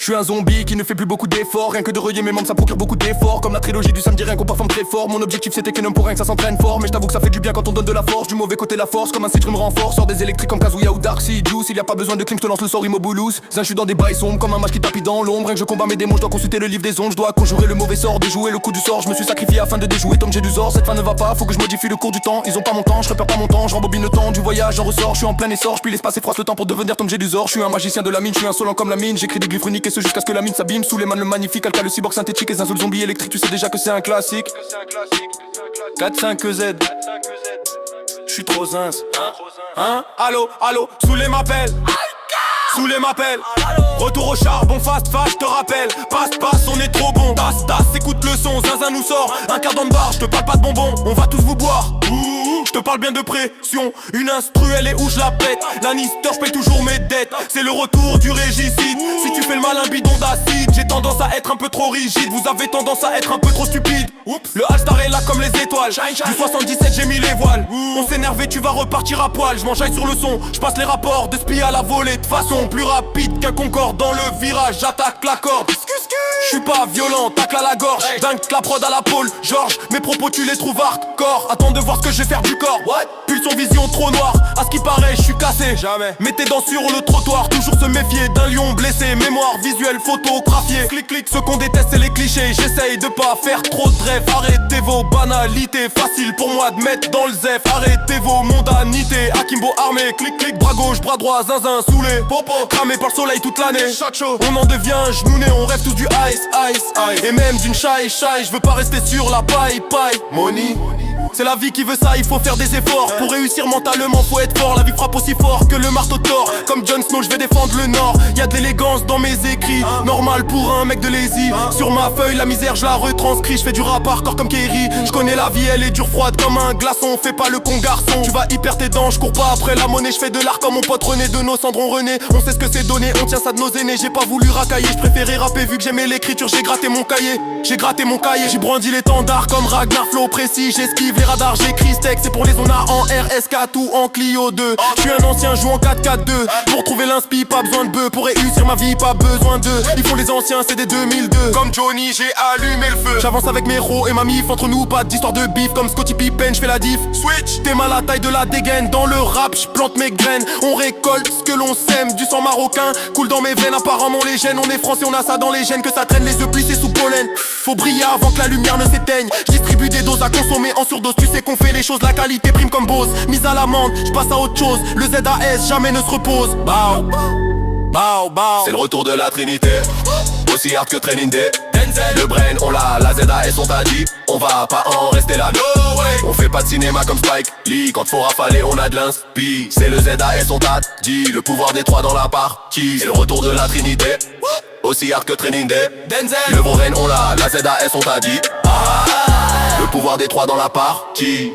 Je suis un zombie qui ne fait plus beaucoup d'efforts. Rien que de relier mes membres ça procure beaucoup d'efforts. Comme la trilogie du samedi, rien qu'on performe très fort. Mon objectif c'était qu'un homme pour rien que ça s'entraîne fort. Mais je t'avoue que ça fait du bien quand on donne de la force. Du mauvais côté la force, comme un citron me renforce. Sors des électriques comme Kazuya ou Darkseid Juice. Il y a pas besoin de clim, je te lance le sort Immobulus. Je suis dans des bails sombres comme un match qui tapit dans l'ombre. Rien que je combats mes démons, je dois consulter le livre des ondes. Je dois conjurer le mauvais sort, déjouer le coup du sort. Je me suis sacrifié afin de déjouer Tom Jedusor. Cette fin ne va pas, faut que je modifie le cours du temps. Ils ont pas mon temps, je repère pas mon temps, je rembobine le temps du voyage, j'en ressors, je suis en plein essor, je puis l'espace et froisse le temps pour devenir Tom Jedusor. Je suis un magicien de la mine, je suis insolent comme la mine. J'écris des glyphes uniques et ce jusqu'à ce que la mine s'abîme. Sous les mains le magnifique, Alka le cyborg synthétique et Zinzo le zombie électrique, tu sais déjà que c'est un classique. 4-5 Z. Je suis trop zins. Hein? Allô, allô, Soulé m'appelle. Soulé m'appelle. Retour au charbon, fast, je te rappelle. Passe, on est trop bon. Das, écoute le son, Zinzin nous sort. Un quart d'an de bar, je te parle pas de bonbons. On va tous vous boire. Je te parle bien de pression. Une instru, elle est où je la pète. Lannister, je paye toujours mes dettes. C'est le retour du régicide. Si tu fais le malin, bidon d'acide. J'ai tendance à être un peu trop rigide. Vous avez tendance à être un peu trop stupide. Le hashtag est là comme les étoiles. Du 77, j'ai mis les voiles. On s'est énervé, tu vas repartir à poil. Je m'enjaille sur le son, je passe les rapports de spi à la volée. De façon plus rapide qu'un Concorde dans le virage. J'attaque la corde. Je suis pas violent, tacle à la gorge. Dingue la prod à la pôle. Georges, mes propos tu les trouves hardcore. Attends de voir ce que je vais faire du corps. Pulsion vision trop noire. À ce qui paraît, je suis cassé. Jamais. Mets tes dents sur le trottoir. Toujours se méfier d'un lion blessé. Mémoire visuelle, photographiée. Clic, ce qu'on déteste c'est les clichés. J'essaye de pas faire trop de rêves. Arrêtez vos banalités. Facile pour moi de mettre dans le zef. Arrêtez vos mondanités. Akimbo armé, clic, bras gauche, bras droit, zinzin saoulé. Popo, cramé par le soleil toute l'année. On en devient genouné, on rêve tous du ice. Et même d'une shy, je veux pas rester sur la paille. Money. C'est la vie qui veut ça, il faut faire des efforts. Pour réussir mentalement, faut être fort. La vie frappe aussi fort que le marteau tord. Comme Jon Snow, je vais défendre le Nord. Y'a de l'élégance dans mes écrits. Normal pour un mec de lazy. Sur ma feuille, la misère, je la retranscris. Je fais du rap hardcore comme Kerry. Je connais la vie, elle est dure, froide comme un glaçon. Fais pas le con garçon. Tu vas hyper tes dents, je cours pas après la monnaie. Je fais de l'art comme mon pote René de nos Sandron René. On sait ce que c'est donné, on tient ça de nos aînés. J'ai pas voulu racailler, je préférais rapper vu que j'aimais l'écriture. J'ai gratté mon cahier, j'ai brandi l'étendard comme Ragnar Flow précis. J'esquive les radars, j'écris steak. C'est pour les zonas en RS4 ou en Clio 2. Je suis un ancien, joue en 4-4-2. Pour trouver l'inspi, pas besoin de bœufs. Pour réussir ma vie, pas besoin d'eux. Ils font les anciens, c'est des 2002. Comme Johnny, j'ai allumé le feu. J'avance avec mes héros et ma mif. Entre nous, pas d'histoire de bif. Comme Scottie Pippen, j'fais la diff. Switch, t'es mal à la taille de la dégaine. Dans le rap, j'plante mes graines. On récolte ce que l'on sème. Du sang marocain coule dans mes veines. Apparemment les gènes, on est français, on a ça dans les gènes. Que ça traîne les œufs plissés sous pollen. Faut briller avant que la lumière ne s'éteigne. J'distribue des doses à consommer en surdose. Tu sais qu'on fait les choses, la qualité prime comme Bose. Mise à l'amende, j'passe à autre chose. Le ZAS jamais ne se repose. Bow. C'est le retour de la Trinité. Aussi hard que Training Day. Le brain on l'a, la ZAS on t'a dit. On va pas en rester là, no way. On fait pas de cinéma comme Spike Lee. Quand faut rafaler on a de l'inspi. C'est le ZAS on t'a dit. Le pouvoir des trois dans la partie. C'est le retour de la Trinité. Aussi hard que Training Day. Le brain on l'a, la ZAS on t'a dit. Le pouvoir des trois dans la partie.